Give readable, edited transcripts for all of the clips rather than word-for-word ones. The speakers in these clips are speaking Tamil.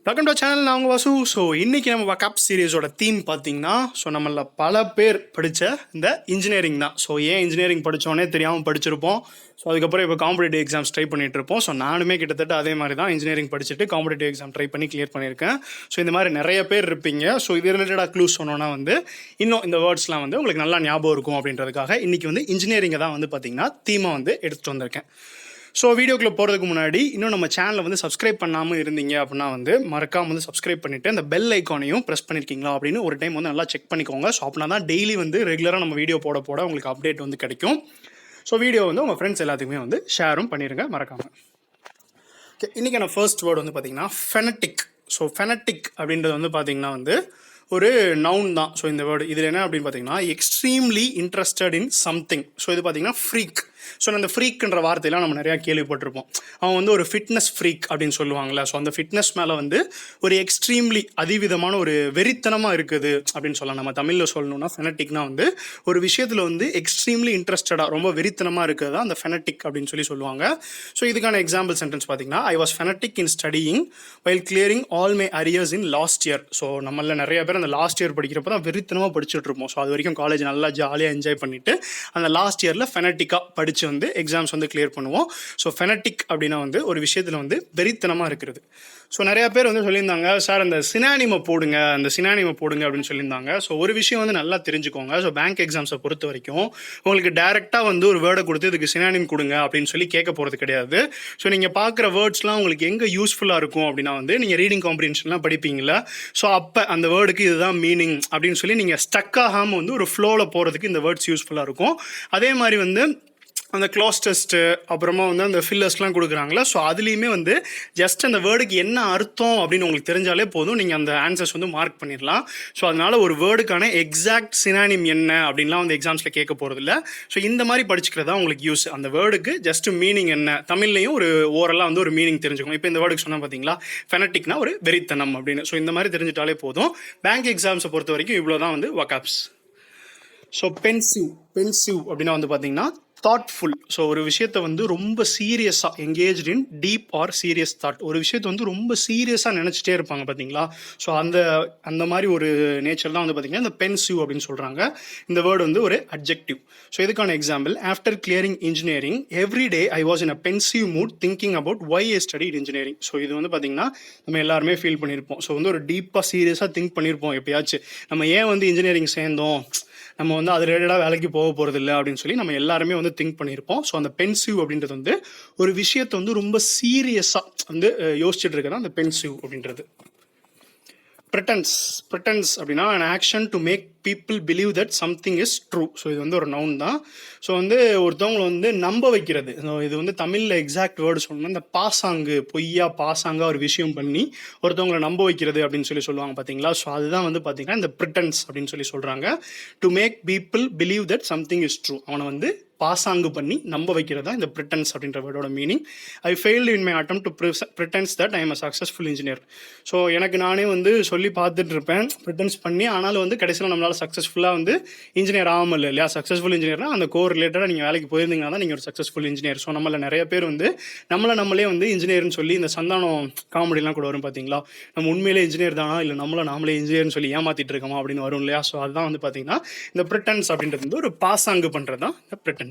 Welcome to channel. நான் உங்கள் வாசு. ஸோ இன்றைக்கி நம்ம கப் சீரீஸோட தீம் பார்த்தீங்கன்னா, நம்மள பல பேர் படித்த இந்த இன்ஜினியரிங் தான். ஸோ ஏன் இன்ஜினியரிங் படித்தோன்னே தெரியாமல் படிச்சிருப்போம். ஸோ அதுக்கப்புறம் இப்போ காம்படிட்டிவ் எக்ஸாம்ஸ் ட்ரை பண்ணிட்டு இருப்போம். ஸோ நானுமே கிட்டத்தட்ட அதே மாதிரி தான் இன்ஜினியரிங் படிச்சுட்டு காம்படிட்டிவ் எக்ஸாம் ட்ரை பண்ணி கிளியர் பண்ணியிருக்கேன். ஸோ இந்த மாதிரி நிறைய பேர் இருப்பீங்க. ஸோ இது ரிலேட்டடாக க்ளூஸ் சொன்னோன்னா இன்னும் இந்த வேர்ட்ஸ்லாம் உங்களுக்கு நல்லா ஞாபகம் இருக்கும் அப்படின்றதுக்காக இன்றைக்கி இன்ஜினியரிங்கை தான் பார்த்தீங்கன்னா தீமாக எடுத்துகிட்டு வந்திருக்கேன். ஸோ வீடியோக்குள்ளே போகிறதுக்கு முன்னாடி இன்னும் நம்ம சேனலை சப்ஸ்கிரைப் பண்ணாமல் இருந்தீங்க அப்படின்னா மறக்காமல் சப்ஸ்கிரைப் பண்ணிவிட்டு அந்த பெல் ஐக்கானையும் ப்ரெஸ் பண்ணியிருக்கீங்களா அப்படின்னு ஒரு டைம் நல்லா செக் பண்ணிக்கோங்க. ஸோ அப்படின்னா தான் டெய்லி ரெகுலராக நம்ம வீடியோ போட உங்களுக்கு அப்டேட் கிடைக்கும். ஸோ வீடியோ உங்கள் ஃப்ரெண்ட்ஸ் எல்லாத்துக்குமே ஷேரும் பண்ணிடுங்க மறக்காமல். ஓகே, இன்றைக்கான ஃபர்ஸ்ட் வேர்டு பார்த்தீங்கன்னா ஃபெனட்டிக். ஸோ ஃபெனட்டிக் அப்படின்றது பார்த்தீங்கன்னா ஒரு நவுன் தான். ஸோ இந்த வேர்டு இதில் என்ன அப்படின்னு பார்த்தீங்கன்னா extremely interested in something. So இது பார்த்தீங்கன்னா ஃப்ரீக். ஸோ அந்த ஃப்ரீக்குன்ற வார்த்தையெல்லாம் நம்ம நிறையா கேள்விப்பட்டிருப்போம். அவன் ஒரு ஃபிட்னஸ் ஃப்ரீக் அப்படின்னு சொல்லுவாங்கள்ல. ஸோ அந்த ஃபிட்னஸ் மேலே ஒரு எக்ஸ்ட்ரீம்லி அதிவிதமான ஒரு வெறித்தனமாக இருக்குது அப்படின்னு சொல்லலாம். நம்ம தமிழில் சொல்லணும்னா ஃபெனட்டிக்னா ஒரு விஷயத்தில் எக்ஸ்ட்ரீம்லி இன்ட்ரெஸ்டடாக ரொம்ப வெறித்தனமாக இருக்கிறதா அந்த ஃபெனட்டிக் அப்படின்னு சொல்லுவாங்க. ஸோ இதுக்கான எக்ஸாம்பிள் சென்டென்ஸ் பார்த்தீங்கன்னா, I was fanatic in studying while clearing all my arrears in last year. So நம்மள நிறைய பேர் அந்த லாஸ்ட் இயர் படிக்கிறப்ப தான் வெறித்தனமாக படிச்சுட்டு இருப்போம். ஸோ அது வரைக்கும் காலேஜ் நல்லா ஜாலியாக என்ஜாய் பண்ணிவிட்டு அந்த லாஸ்ட் இயரில் ஃபெனட்டிக்காக படித்து எக்ஸாம்ஸ் கிளியர் பண்ணுவோம். ஸோ ஃபெனட்டிக் அப்படின்னா ஒரு விஷயத்தில் வெறித்தனமாக இருக்கிறது. ஸோ நிறையா பேர் சொல்லியிருந்தாங்க, சார் அந்த சினானிமை போடுங்க அப்படின்னு சொல்லியிருந்தாங்க. ஸோ ஒரு விஷயம் நல்லா தெரிஞ்சுக்கோங்க. ஸோ பேங்க் எக்ஸாம்ஸை பொறுத்த வரைக்கும் உங்களுக்கு டேரெக்டாக ஒரு வேர்டை கொடுத்து இதுக்கு சினானிம் கொடுங்க அப்படின்னு கேட்க போகிறது கிடையாது. ஸோ நீங்கள் பார்க்குற வேர்ட்ஸ்லாம் உங்களுக்கு எங்கே யூஸ்ஃபுல்லாக இருக்கும் அப்படின்னா நீங்கள் ரீடிங் காம்ப்ரிஹென்ஷன்லாம் படிப்பீங்களா. ஸோ அப்போ அந்த வேர்டுக்கு இதுதான் மீனிங் அப்படின்னு நீங்கள் ஸ்டக் ஆகாமல் ஒரு ஃப்ளோவில் போகிறதுக்கு இந்த வேர்ட்ஸ் யூஸ்ஃபுல்லாக இருக்கும். அதே மாதிரி அந்த க்ளாஸ் டெஸ்ட்டு அப்புறமா அந்த ஃபில்லர்ஸ்லாம் கொடுக்குறாங்களா. ஸோ அதுலேயுமே ஜஸ்ட் அந்த வேர்டுக்கு என்ன அர்த்தம் அப்படின்னு உங்களுக்கு தெரிஞ்சாலே போதும், நீங்கள் அந்த ஆன்சர்ஸ் மார்க் பண்ணிடலாம். ஸோ அதனால் ஒரு வேர்டுக்கான எக்ஸாக்ட் சினானிம் என்ன அப்படின்லாம் எக்ஸாம்ஸில் கேட்க போகிறதில்ல. ஸோ இந்த மாதிரி படிச்சுக்கிறதா உங்களுக்கு யூஸ். அந்த வேர்டுக்கு ஜஸ்ட் மீனிங் என்ன, தமிழ்லையும் ஒரு ஓரலாக ஒரு மீனிங் தெரிஞ்சுக்கணும். இப்போ இந்த வேர்டுக்கு சொன்னால் பார்த்தீங்களா, ஃபெனட்டிக்னா ஒரு வெறித்தனம் அப்படின்னு. ஸோ இந்த மாதிரி தெரிஞ்சிட்டாலே போதும். பேங்க் எக்ஸாம்ஸை பொறுத்த வரைக்கும் இவ்வளோ தான் வொக்காப்ஸ். ஸோ பென்சிவ் அப்படின்னா பார்த்தீங்கன்னா தாட்ஃபுல். ஸோ ஒரு விஷயத்தை ரொம்ப சீரியஸாக engaged in deep or serious thought. ஒரு விஷயத்தை ரொம்ப சீரியஸாக நினச்சிட்டே இருப்பாங்க பார்த்தீங்களா. ஸோ அந்த மாதிரி ஒரு நேச்சர் தான் பார்த்தீங்கன்னா இந்த பென்சிவ் அப்படின்னு சொல்கிறாங்க. இந்த வேர்டு ஒரு அட்ஜெக்டிவ். ஸோ இதுக்கான example, after clearing engineering every day I was in a pensive mood thinking about why I studied engineering. So இது பார்த்தீங்கன்னா நம்ம எல்லாருமே ஃபீல் பண்ணியிருப்போம். ஸோ ஒரு டீப்பாக சீரியஸாக திங்க் பண்ணியிருப்போம் எப்பயாச்சும், நம்ம ஏன் இன்ஜினியரிங் சேர்ந்தோம், நம்ம அது ரிலேட்டடாக வேலைக்கு போக போகிறது இல்லை அப்படின்னு நம்ம எல்லாருமே திங்க் பண்ணியிருப்போம். ஸோ அந்த பென்சிவ் அப்படின்றது ஒரு விஷயத்தை ரொம்ப சீரியஸாக யோசிச்சுட்டு இருக்கிறதா அந்த பென்சிவ் அப்படின்றது. ப்ரிட்டன்ஸ் அப்படின்னா an action to make people believe that something is true. So இது ஒரு நவுன் தான். ஸோ ஒருத்தவங்களை நம்ப வைக்கிறது. ஸோ இது தமிழில் எக்ஸாக்ட் வேர்டு சொல்லணும்னா இந்த பாசாங்காக ஒரு விஷயம் பண்ணி ஒருத்தவங்களை நம்ப வைக்கிறது அப்படின்னு சொல்லுவாங்க பார்த்தீங்களா. ஸோ அதுதான் பார்த்தீங்கன்னா இந்த ப்ரிட்டன்ஸ் அப்படின்னு சொல்கிறாங்க. To make people believe that something is true. அவனை பாசாங்கு பண்ணி நம்ப வைக்கிறதா இந்த ப்ரிட்டன்ஸ் அப்படின்ற வேர்டோட meaning. I failed in my attempt to pretends that I am a successful engineer. So எனக்கு நானே சொல்லி பார்த்துட்டு இருப்பேன் ப்ரிட்டன்ஸ் பண்ணி, ஆனாலும் கடைசியில் நம்மளால் சக்ஸஸ்ஃபுல்லாக இன்ஜினியர் ஆகாமல் இல்லை இல்லையா. சக்ஸஸ்ஃபுல் இன்ஜினியர்னா அந்த கோர் ரிலேட்டடாக நீங்கள் வேலைக்கு போயிருந்தீங்கன்னா தான் நீங்கள் ஒரு சக்ஸஸ்ஃபுல் இன்ஜினியர். ஸோ நம்மள நிறைய பேர் நம்மளே இன்ஜினியர்னு சொல்லி இந்த சந்தானம் காமெடிலாம் கூட வரும் பார்த்தீங்களா, நம்ம உண்மையிலே இன்ஜினியர் தானா இல்லை நாமளே இன்ஜினியர்னு சொல்லி ஏமாற்றிட்டு இருக்கோமா அப்படின்னு வரும் இல்லையா. ஸோ அதுதான் பார்த்தீங்கன்னா இந்த ப்ரிட்டன்ஸ் அப்படின்றது ஒரு பாசாங்கு பண்ணுறது தான் இந்த ப்ரிட்டன்ஸ்.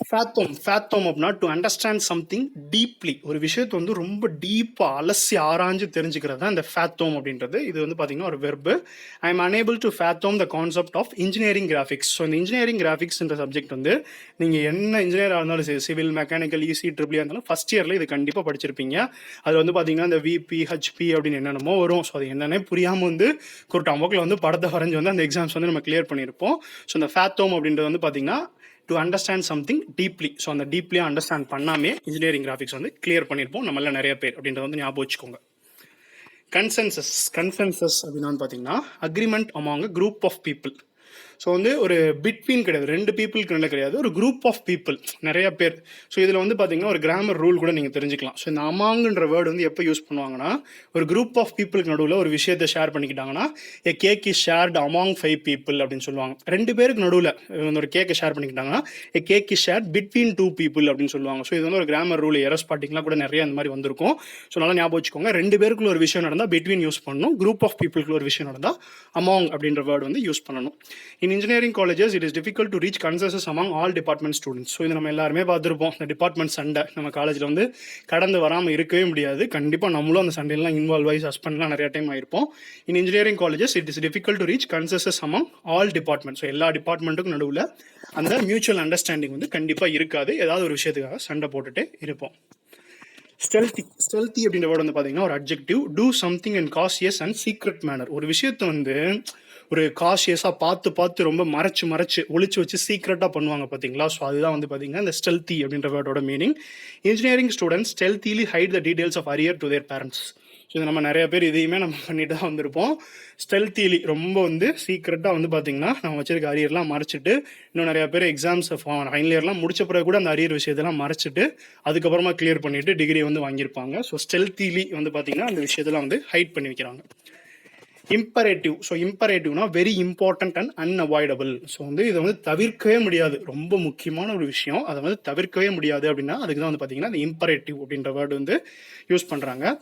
ஃபேத்தோம் அப்படின்னா டு அண்டர்ஸ்டாண்ட் சம்திங் டீப்லி. ஒரு விஷயத்தை ரொம்ப டீப்பாக அலசி ஆராய்ஞ்சு தெரிஞ்சுக்கிறது தான் இந்த ஃபேத்தோம் அப்படின்றது. இது பார்த்தீங்கன்னா ஒரு verb. I am unable to fathom the concept of engineering graphics. So இந்த இன்ஜினியரிங் கிராஃபிக்ஸ்ன்ற சப்ஜெக்ட் நீங்கள் என்ன இன்ஜினியராக இருந்தாலும் சரி, சிவில், மெக்கானிக்கல், இசி, ட்ரிபிள் இருந்தாலும் ஃபஸ்ட் இயரில் இது கண்டிப்பாக படிச்சிருப்பீங்க. அது பார்த்தீங்கன்னா இந்த விபி, ஹெச்பி அப்படின்னு என்னென்னமோ வரும். ஸோ அது என்னென்ன புரியாமல் குருட்டாம்போக்கில் படத்தை வரைஞ்சி அந்த எக்ஸாம்ஸ் நம்ம கிளியர் பண்ணியிருப்போம். ஸோ இந்த ஃபேத்தோம் அப்படின்றது பார்த்தீங்கன்னா to understand something deeply. So அந்த டீப்லியாக அண்டர்ஸ்டாண்ட் பண்ணாமே இன்ஜினியரிங் கிராஃபிக்ஸ் கிளியர் பண்ணியிருப்போம் நம்மள நிறைய பேர் அப்படின்றத ஞாபகம் வச்சுக்கோங்க. கன்சென்சஸ் அப்படின்னா பார்த்தீங்கன்னா agreement among a group of people. So வந்து ஒரு பிட்வீன் கிடையாது, ரெண்டு பீப்புளுக்கு கிடையாது, ஒரு குரூப் ஆஃப் பீப்புள், நிறைய பேர். ஸோ இதில் வந்து பார்த்தீங்கன்னா ஒரு கிராமர் ரூல் கூட நீங்கள் தெரிஞ்சுக்கலாம். ஸோ இந்த அமாங்குன்ற வேர்டு வந்து எப்போ யூஸ் பண்ணுவாங்கன்னா, ஒரு குரூப் ஆஃப் பீப்புளுக்கு நடுவில் ஒரு விஷயத்தை ஷேர் பண்ணிக்கிட்டாங்கன்னா, a cake is shared among 5 people அப்படின்னு சொல்லுவாங்க. ரெண்டு பேருக்கு நடுவில் ஒரு கேக்கை ஷேர் பண்ணிக்கிட்டாங்கன்னா a cake is shared between 2 people அப்படின்னு சொல்லுவாங்க. ஸோ இது வந்து ஒரு கிராமர் ரூல், எரஸ் பாட்டிங்லாம் கூட நிறைய அந்த மாதிரி வந்திருக்கும். ஸோ நல்லா ஞாபகம் வச்சுக்கோங்க, ரெண்டு பேருக்குள்ள ஒரு விஷயம் நடந்தால் பிட்வீன் யூஸ் பண்ணணும், குரூப் ஆஃப் பீப்புளுக்குள்ள ஒரு விஷயம் நடந்தால் அமாங் அப்படின்ற வேர்டு வந்து யூஸ் பண்ணணும். இன் engineering colleges it is difficult to reach consensus among all department students. So இது நம்ம எல்லாருமே பார்த்துருப்போம், இந்த டிபார்ட்மெண்ட் சண்டை நம்ம காலேஜில் வந்து கடந்து வராமல் இருக்கவே முடியாது. கண்டிப்பாக நம்மளும் அந்த சண்டையெல்லாம் இன்வால்வ் ஆகி சஸ்பெண்ட்லாம் நிறைய டைம் ஆயிருப்போம். In engineering colleges it is difficult to reach consensus among all department. So எல்லா டிபார்ட்மெண்ட்டுக்கும் நடுவில் அந்த மியூச்சுவல் அண்டர்ஸ்டாண்டிங் வந்து கண்டிப்பாக இருக்காது, ஏதாவது ஒரு விஷயத்துக்காக சண்டை போட்டுட்டே இருப்போம். ஸ்டெல்தி அப்படின்ற வேர்டு வந்து பார்த்தீங்கன்னா ஒரு adjective, to something in cautious and secret manner. ஒரு விஷயத்தை வந்து ஒரு காஷியஸாக பார்த்து ரொம்ப மறைச்சு ஒளிச்சு வச்சு சீக்ரெட்டாக பண்ணுவாங்க பார்த்தீங்களா. ஸோ அதுதான் வந்து பார்த்தீங்கன்னா இந்த ஸ்டெல்தி அப்படின்ற வேர்டோட meaning. Engineering students stealthily hide the details of arrear to their parents. So இது நம்ம நிறைய பேர் இதையுமே நம்ம பண்ணிட்டு தான் வந்திருப்போம். ஸ்டெல்திலி ரொம்ப வந்து சீக்ரெட்டாக வந்து பார்த்தீங்கன்னா நம்ம வச்சிருக்க அரியர்லாம் மறைச்சிட்டு, இன்னும் நிறைய பேர் எக்ஸாம்ஸ் ஃபைனல் இயர்லாம் முடிச்ச பிறகு கூட அந்த அரியர் விஷயத்தெல்லாம் மறைச்சிட்டு அதுக்கப்புறமா கிளியர் பண்ணிட்டு டிகிரி வந்து வாங்கியிருப்பாங்க. ஸோ ஸ்டெல்திலி வந்து பார்த்தீங்கன்னா அந்த விஷயத்தெல்லாம் வந்து ஹைட் பண்ணி வைக்கிறாங்க. இம்பரேட்டிவ். ஸோ இம்பரேட்டிவ்னா very important and unavoidable. So வந்து இதை வந்து தவிர்க்கவே முடியாது, ரொம்ப முக்கியமான ஒரு விஷயம், அதை வந்து தவிர்க்கவே முடியாது அப்படின்னா அதுக்கு தான் வந்து பார்த்தீங்கன்னா இந்த இம்பரேட்டிவ் அப்படின்ற வேர்டு வந்து யூஸ் பண்ணுறாங்க.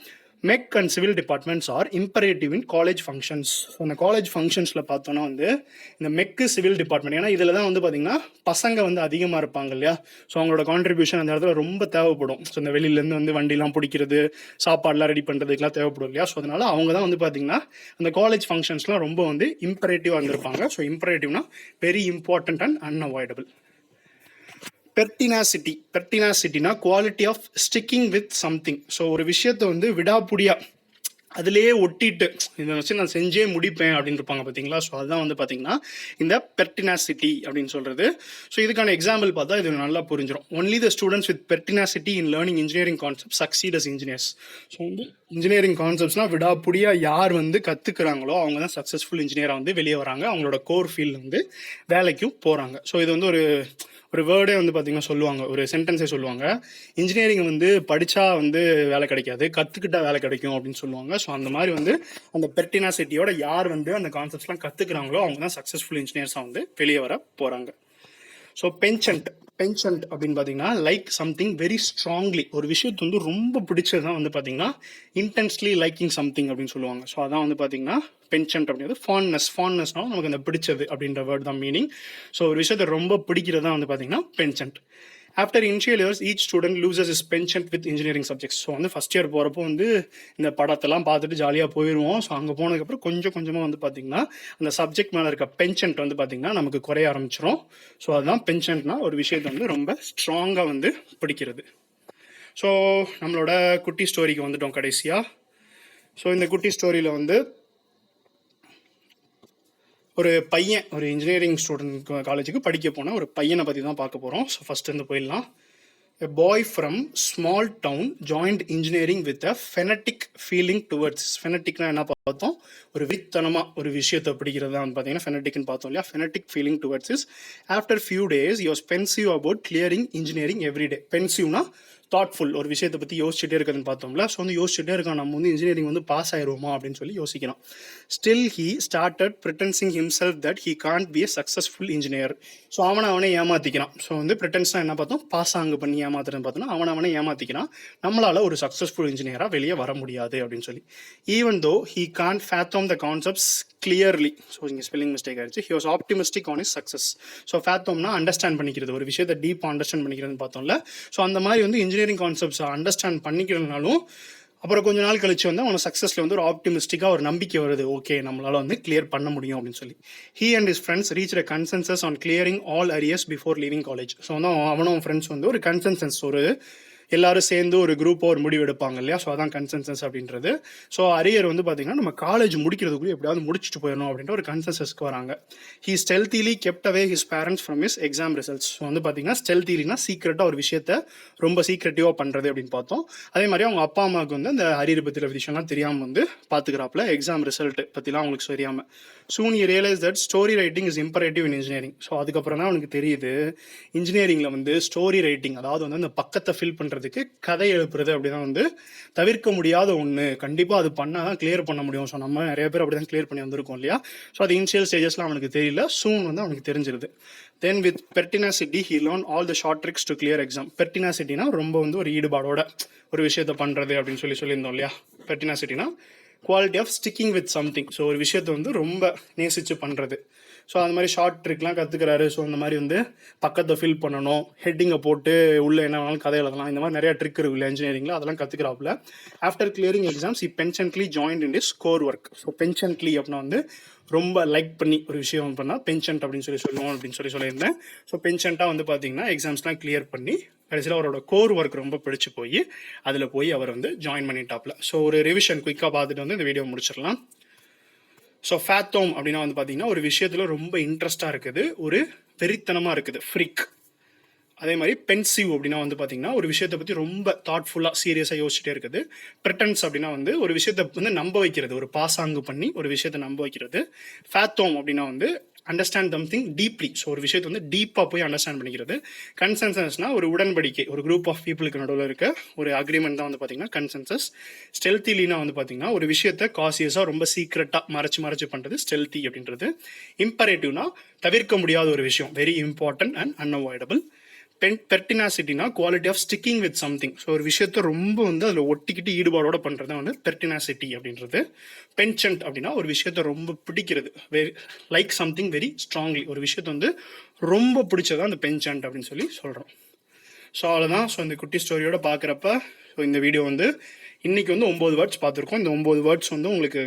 Mech and civil departments are imperative in college functions. So இந்த காலேஜ் ஃபங்க்ஷன்ஸில் பார்த்தோன்னா வந்து இந்த மெக்கு சிவில் டிபார்ட்மெண்ட், ஏன்னா இதில் தான் வந்து பார்த்தீங்கன்னா பசங்க வந்து அதிகமாக இருப்பாங்க இல்லையா. ஸோ அவங்களோட கான்ட்ரிபியூஷன் அந்த இடத்துல ரொம்ப தேவைப்படும். ஸோ இந்த வெளியிலேருந்து வந்து வண்டிலாம் பிடிக்கிறது, சாப்பாடுலாம் ரெடி பண்ணுறதுக்குலாம் தேவைப்படும் இல்லையா. ஸோ அதனால அவங்க தான் வந்து பார்த்தீங்கன்னா அந்த காலேஜ் ஃபங்க்ஷன்ஸ்லாம் ரொம்ப வந்து இம்பரேட்டிவாக இருந்திருப்பாங்க. ஸோ இம்பரேட்டிவ்னா வெரி இம்பார்ட்டன்ட் அண்ட் அன்அவாய்டபிள். பெர்டினாசிட்டினா quality of sticking with something. So ஒரு விஷயத்தை வந்து விடாப்புடியா அதிலேயே ஒட்டிட்டு இதை வச்சு நான் செஞ்சே முடிப்பேன் அப்படின்னு இருப்பாங்க பார்த்தீங்களா. ஸோ அதுதான் வந்து பார்த்தீங்கன்னா இந்த பெர்டினாசிட்டி அப்படின்னு சொல்கிறது. ஸோ இதுக்கான எக்ஸாம்பிள் பார்த்தா இது நல்லா புரிஞ்சிடும். Only the students with pertinacity in learning engineering concept succeed as engineers. So வந்து இன்ஜினியரிங் கான்செப்ட்ஸ்லாம் விடாப்புடியாக யார் வந்து கற்றுக்குறாங்களோ அவங்க தான் சக்ஸஸ்ஃபுல் இன்ஜினியராக வந்து வெளியே வராங்க, அவங்களோட கோர் ஃபீல்டு வந்து வேலைக்கும் போகிறாங்க. ஸோ இது வந்து ஒரு வேர்டே வந்து பார்த்தீங்கன்னா சொல்லுவாங்க, ஒரு சென்டென்ஸே சொல்லுவாங்க, இன்ஜினியரிங் வந்து படித்தா வந்து வேலை கிடைக்காது, கற்றுக்கிட்டா வேலை கிடைக்கும் அப்படின்னு சொல்லுவாங்க. ஸோ அந்த மாதிரி வந்து அந்த பெர்டினாசிட்டியோட யார் வந்து அந்த கான்செப்ட்ஸ்லாம் கற்றுக்குறாங்களோ அவங்க தான் சக்ஸஸ்ஃபுல் இன்ஜினியர்ஸாக வந்து வெளியே வர போகிறாங்க. ஸோ பென்சன்ட் அப்படின்னு பார்த்தீங்கன்னா லைக் சம்திங் வெரி ஸ்ட்ராங்லி. ஒரு விஷயத்து வந்து ரொம்ப பிடிச்சது தான் வந்து பார்த்தீங்கன்னா இன்டென்ஸ்லி லைக்கிங் சம்திங் அப்படின்னு சொல்லுவாங்க. ஸோ அதான் வந்து பார்த்தீங்கன்னா பென்சன்ட் அப்படிங்கிறது ஃபான்னஸ்னாலும் நமக்கு அந்த பிடிச்சது அப்படின்ற வேர்டு தான் மீனிங். ஸோ ஒரு விஷயத்தை ரொம்ப பிடிக்கிறது தான் வந்து பார்த்தீங்கன்னா penchant. After initial years each student loses his penchant with engineering subjects. So வந்து ஃபஸ்ட் இயர் போகிறப்போ வந்து இந்த படத்தெல்லாம் பார்த்துட்டு ஜாலியாக போயிடுவோம். ஸோ அங்கே போனதுக்கப்புறம் கொஞ்சமாக வந்து பார்த்திங்கன்னா அந்த சப்ஜெக்ட் மேலே இருக்க பென்ஷன்ட் வந்து பார்த்திங்கன்னா நமக்கு குறைய ஆரம்பிச்சிடும். ஸோ அதுதான் பென்ஷன்ட்னா ஒரு விஷயத்தை வந்து ரொம்ப ஸ்ட்ராங்காக வந்து பிடிக்கிறது. ஸோ நம்மளோட குட்டி ஸ்டோரிக்கு வந்துட்டோம் கடைசியாக. ஸோ இந்த குட்டி ஸ்டோரியில் வந்து ஒரு பையன், ஒரு இன்ஜினியரிங் ஸ்டூடெண்ட் காலேஜுக்கு படிக்க போன ஒரு பையனை பற்றி தான் பார்க்க போகிறோம். ஸோ ஃபஸ்ட்டு இருந்து போயிடலாம். A boy from small town joined engineering with a phonetic feeling towards. Phoneticனா என்ன பார்த்தோம், ஒரு வித்தனமாக ஒரு விஷயத்தை பிடிக்கிறது தான் பார்த்தீங்கன்னா phoneticன்னு பார்த்தோம் இல்லையா. phonetic feeling towards is. After few days he was pensive about clearing engineering every day. Pensivனா தாட்ஃபுல், ஒரு விஷயத்தை பற்றி யோசிச்சுட்டே இருக்கிறதுன்னு பார்த்தோம்ல. ஸோ வந்து யோசிச்சுட்டே இருக்கான், நம்ம வந்து இன்ஜினியரிங் வந்து பாஸ் ஆயிடுவோமா அப்படின்னு சொல்லி யோசிக்கிறான். Still he started pretending himself that he can't be a successful engineer. So அவனை ஏமாற்றிக்கிறான். ஸோ வந்து ப்ரிட்டன்ஸ்னா என்ன பார்த்தோம், பாஸ் ஆங்க பண்ணி ஏமாத்துறதுன்னு பார்த்தோன்னா அவனை ஏமாற்றிக்கிறான், நம்மளால் ஒரு சக்ஸஸ்ஃபுல் இன்ஜினியராக வெளியே வர முடியாது அப்படின்னு சொல்லி. Even though he can't fathom the concepts clearly. So இங்கே ஸ்பெல்லிங் மிஸ்டேக் ஆயிடுச்சு. He was optimistic on his success. So ஃபேத்தோம்னா அண்டர்ஸ்டாண்ட் பண்ணிக்கிறது, ஒரு விஷயத்தை டீப்பாக அண்டர்ஸ்டாண்ட் பண்ணிக்கிறதுன்னு பார்த்தோம்ல. ஸோ அந்த மாதிரி வந்து இன்ஜினியரிங் கான்செப்ட்ஸை அண்டர்ஸ்டாண்ட் பண்ணிக்கிறதுனாலும் அப்புறம் கொஞ்ச நாள் கழிச்சு வந்து அவனை சக்ஸஸில் வந்து ஒரு ஆப்டிமிஸ்டிக்காக ஒரு நம்பிக்கை வருது, ஓகே நம்மளால் வந்து கிளியர் பண்ண முடியும் அப்படின்னு சொல்லி. He and his friends reach a consensus on clearing all arrears before leaving college. So வந்து அவனும் ஃப்ரெண்ட்ஸ் வந்து ஒரு கன்சென்சஸ், ஒரு எல்லாரும் சேர்ந்து ஒரு குரூப்பாக ஒரு முடிவு எடுப்பாங்க இல்லையா, ஸோ அதான் கன்சென்சஸ் அப்படின்றது. ஸோ அரியர் வந்து பார்த்தீங்கன்னா நம்ம காலேஜ் முடிக்கிறதுக்குள்ளே எப்படியாவது முடிச்சுட்டு போயிடணும் அப்படின்ற ஒரு கன்சென்சஸ்க்கு வராங்க. He stealthily kept away his parents from his exam results. So வந்து பார்த்தீங்கன்னா ஸ்டெல்திலினா சீக்ரெட்டாக ஒரு விஷயத்த ரொம்ப சீக்ரெட்டிவாக பண்ணுறது அப்படின்னு பார்த்தோம். அதே மாதிரி அவங்க அப்பா அம்மாவுக்கு வந்து அந்த அரியர் பற்றின விஷயம்லாம் தெரியாமல் வந்து பார்த்துக்கிறாப்புல, எக்ஸாம் ரிசல்ட் பற்றிலாம் அவங்களுக்கு தெரியாமல். சூன் you realise that story writing is imperative in engineering. So அதுக்கப்புறம் தான் அவனுக்கு தெரியுது இன்ஜினியரிங்கில் வந்து ஸ்டோரி ரைட்டிங், அதாவது வந்து அந்த பக்கத்தை ஃபில் பண்ணுறதுக்கு கதை எழுப்புறது அப்படின்னா வந்து தவிர்க்க முடியாத ஒன்று. கண்டிப்பாக அது பண்ணால் தான் கிளியர் பண்ண முடியும். ஸோ நம்ம நிறைய பேர் அப்படி தான் கிளியர் பண்ணி வந்திருக்கோம் இல்லையா. ஸோ அது இனிஷியல் ஸ்டேஜஸ்லாம் அவனுக்கு தெரியல, சூன் வந்து அவனுக்கு தெரிஞ்சிருது. Then with pertinacity he learn all the short tricks to clear exam. பெர்டினாசிட்டினா ரொம்ப வந்து ஒரு ஈடுபாடோட ஒரு விஷயத்தை பண்ணுறது அப்படின்னு சொல்லியிருந்தோம் இல்லையா. பெர்டினாசிட்டினா quality of sticking with something. So ஒரு விஷயத்தை வந்து ரொம்ப நேசித்து பண்ணுறது. ஸோ அந்த மாதிரி ஷார்ட் ட்ரிக்லாம் கற்றுக்கிறாரு. ஸோ இந்த மாதிரி வந்து பக்கத்தை ஃபில் பண்ணணும், ஹெட்டிங்கை போட்டு உள்ளே என்ன வேணாலும் கதை எழுதலாம், இந்த மாதிரி நிறையா ட்ரிக் இருக்குது இல்லை இன்ஜினியரிங்கில், அதெல்லாம் கற்றுக்கிறாப்புல. After clearing exams he pensively joined in his core work. So pensively அப்படின்னா வந்து ரொம்ப லைக் பண்ணி ஒரு விஷயம் பண்ணால் பென்ஷன்ட் அப்படின்னு சொல்லுவோம் அப்படின்னு சொல்லியிருந்தேன். ஸோ பென்ஷன்ட்டாக வந்து பார்த்தீங்கன்னா எக்ஸாம்ஸ்லாம் கிளியர் பண்ணி கடைசியில் அவரோட கோர் ஒர்க் ரொம்ப பிடிச்சி போய் அதில் போய் அவர் வந்து ஜாயின் பண்ணிட்டாப்ல. ஸோ ஒரு ரிவிஷன் குயிக்காக பார்த்துட்டு வந்து இந்த வீடியோ முடிச்சிடலாம். ஸோ ஃபேத்தோம் அப்படின்னா வந்து பார்த்தீங்கன்னா ஒரு விஷயத்தில் ரொம்ப இன்ட்ரெஸ்டாக இருக்குது, ஒரு வெறித்தனமாக இருக்குது, ஃப்ரிக். அதே மாதிரி பென்சிவ் அப்படின்னா வந்து பார்த்தீங்கன்னா ஒரு விஷயத்தை பற்றி ரொம்ப தாட்ஃபுல்லாக சீரியஸாக யோசிச்சுட்டே இருக்குது. ப்ரிட்டன்ஸ் அப்படின்னா வந்து ஒரு விஷயத்தை வந்து நம்ப வைக்கிறது, ஒரு பாசாங்கு பண்ணி ஒரு விஷயத்தை நம்ப வைக்கிறது. ஃபேத்தோம் அப்படின்னா வந்து அண்டர்ஸ்டாண்ட் சம்திங் டீப்லி. ஸோ ஒரு விஷயத்தை வந்து டீப்பாக போய் அண்டர்ஸ்டாண்ட் பண்ணிக்கிறது. கன்சென்சஸ்னா ஒரு உடன்படிக்கை, ஒரு குரூப் ஆஃப் பீப்புளுக்கு நடுவில் இருக்க ஒரு அக்ரிமெண்ட் தான் வந்து பார்த்தீங்கன்னா கன்சென்சஸ். ஸ்டெல்த்திலினா வந்து பார்த்தீங்கன்னா ஒரு விஷயத்தை காசியஸாக ரொம்ப சீக்ரெட்டாக மறைச்சு பண்ணுறது ஸ்டெல்த்தி அப்படின்றது. இம்பரேட்டிவ்னா தவிர்க்க முடியாத ஒரு விஷயம், வெரி இம்பார்ட்டன்ட் அண்ட் அன்அவாய்டபிள். பெர்டினாசிட்டினா quality of sticking with something. So ஒரு விஷயத்த ரொம்ப வந்து அதில் ஒட்டிக்கிட்டு ஈடுபாடோட பண்ணுறது வந்து பெர்டினாசிட்டி அப்படின்றது. பென்ஷன்ட் அப்படின்னா ஒரு விஷயத்த ரொம்ப பிடிக்கிறது, very like something very strongly. ஒரு விஷயத்த வந்து ரொம்ப பிடிச்சதான் அந்த பென்ஷன்ட் அப்படின்னு சொல்கிறோம். ஸோ அவ்வளோதான். ஸோ இந்த குட்டி ஸ்டோரியோட பார்க்குறப்ப ஸோ இந்த வீடியோ வந்து இன்றைக்கி வந்து 9 வேர்ட்ஸ் பார்த்துருக்கோம். இந்த 9 வேர்ட்ஸ் வந்து உங்களுக்கு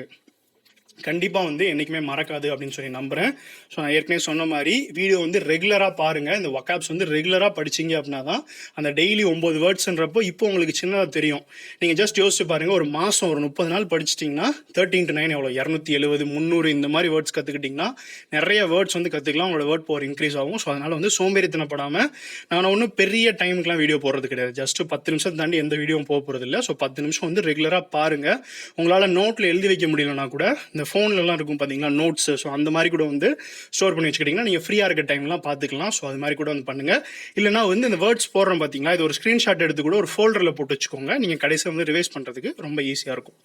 கண்டிப்பாக வந்து என்றைக்குமே மறக்காது அப்படின்னு சொல்லி நம்புகிறேன். ஸோ நான் ஏற்கனவே சொன்ன மாதிரி வீடியோ வந்து ரெகுலராக பாருங்கள். இந்த வொக்காப்ஸ் வந்து ரெகுலராக படிச்சிங்க அப்படின்னா தான் அந்த டெய்லி 9 வேர்ட்ஸ்ன்றப்போ இப்போ உங்களுக்கு சின்னதாக தெரியும். நீங்கள் ஜஸ்ட் யோசிச்சு பாருங்கள், ஒரு மாதம் ஒரு 30 நாள் படிச்சிட்டிங்கன்னா 13 எவ்வளோ, 270 300 இந்த மாதிரி வேர்ட்ஸ் கற்றுக்கிட்டிங்கன்னா நிறைய வேர்ட்ஸ் வந்து கற்றுக்கலாம். உங்களோட வேர்ட் பவர் இன்க்ரீஸ் ஆகும். ஸோ அதனால் வந்து சோம்பேறித்தனப்படாமல், நான் ஒன்றும் பெரிய டைமுக்குலாம் வீடியோ போடுறது கிடையாது, ஜஸ்ட் 10 நிமிஷம் தாண்டி எந்த வீடியோவும் போகிறது இல்லை. ஸோ 10 நிமிஷம் வந்து ரெகுலராக பாருங்கள். உங்களால் நோட்டில் எழுதி வைக்க முடியலன்னா கூட இந்த ஃபோன்லலாம் இருக்கும் பார்த்தீங்களா நோட்ஸு, ஸோ அந்த மாதிரி கூட வந்து ஸ்டோர் பண்ணி வச்சுக்கிட்டிங்கன்னா நீங்கள் ஃப்ரீயாக இருக்க டைம்லாம் பார்த்துக்கலாம். ஸோ அது மாதிரி கூட வந்து பண்ணுங்கள். இல்லைனா வந்து இந்த வேர்ட்ஸ் போடுறோம் பார்த்தீங்களா, இது ஒரு ஸ்க்ரீன்ஷாட் எடுத்து கூட ஒரு ஃபோல்டரில் போட்டு வச்சுக்கோங்க. நீங்கள் கடைசியாக வந்து ரிவைஸ் பண்ணுறதுக்கு ரொம்ப ஈஸியாக இருக்கும்.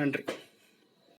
நன்றி.